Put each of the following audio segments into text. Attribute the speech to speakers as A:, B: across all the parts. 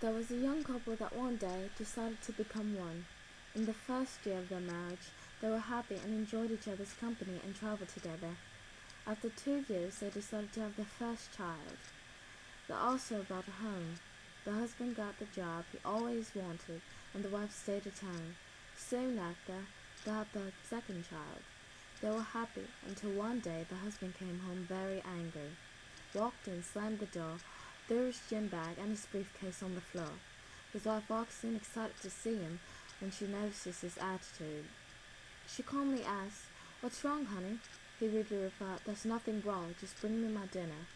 A: There was a young couple that one day decided to become one. In the first year of their marriage, they were happy and enjoyed each other's company and traveled together. After 2 years, they decided to have their first child. They also bought a home. The husband got the job he always wanted, and the wife stayed at home. Soon after, they had their second child. They were happy until one day the husband came home very angry, walked in, slammed the door, threw his gym bag and his briefcase on the floor. His wife walks in excited to see him when she notices his attitude. She calmly asks, "What's wrong, honey?" He rudely replied, "There's nothing wrong, just bring me my dinner."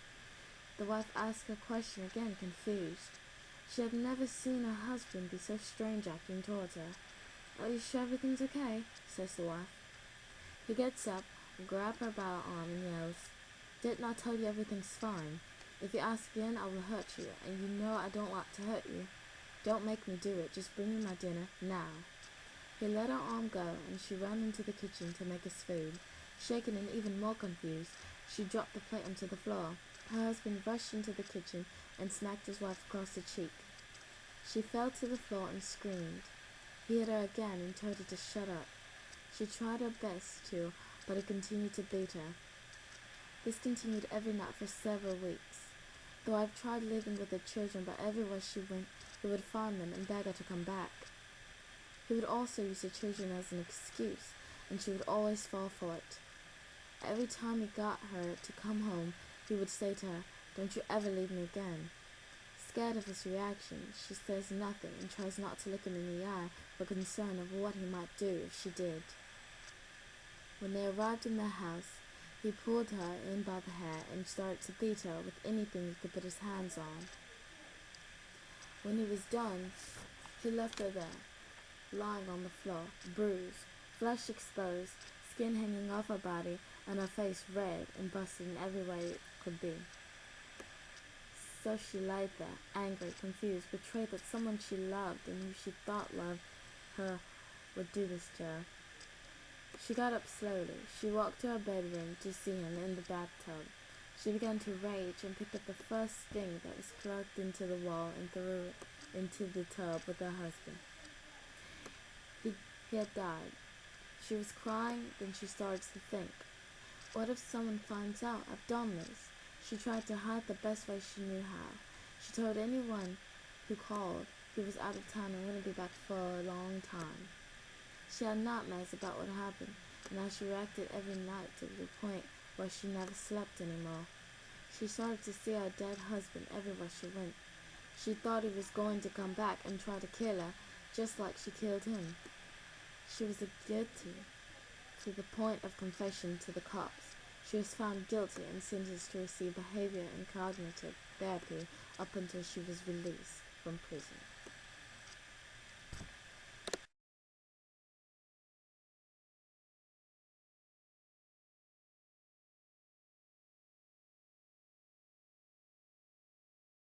A: The wife asked her question again, confused. She had never seen her husband be so strange acting towards her. "Are you sure everything's okay?" says the wife. He gets up, grabs her by the arm and yells, "Didn't I tell you everything's fine? If you ask again, I will hurt you, and you know I don't like to hurt you. Don't make me do it, just bring me my dinner, now." He let her arm go, and she ran into the kitchen to make his food. Shaken and even more confused, she dropped the plate onto the floor. Her husband rushed into the kitchen and smacked his wife across the cheek. She fell to the floor and screamed. He hit her again and told her to shut up. She tried her best to, but he continued to beat her. This continued every night for several weeks. The wife tried living with the children, but everywhere she went, he would find them and beg her to come back. He would also use the children as an excuse, and she would always fall for it. Every time he got her to come home, he would say to her, "Don't you ever leave me again." Scared of his reaction, she says nothing and tries not to look him in the eye for concern of what he might do if she did. When they arrived in their house, he pulled her in by the hair and started to beat her with anything he could put his hands on. When he was done, he left her there, lying on the floor, bruised, flesh exposed, skin hanging off her body, and her face red and busted in every way it could be. So she lay there, angry, confused, betrayed that someone she loved and who she thought loved her would do this to her. She got up slowly. She walked to her bedroom to see him in the bathtub. She began to rage and picked up the first thing that was plugged into the wall and threw it into the tub with her husband. He had died. She was crying, then she started to think, what if someone finds out I've done this? She tried to hide the best way she knew how. She told anyone who called he was out of town and wouldn't be back for a long time. She had nightmares about what happened and how she reacted every night to the point where she never slept anymore. She started to see her dead husband everywhere she went. She thought he was going to come back and try to kill her, just like she killed him. She was guilty to the point of confession to the cops. She was found guilty and sentenced to receive behavior and cognitive therapy up until she was released from prison.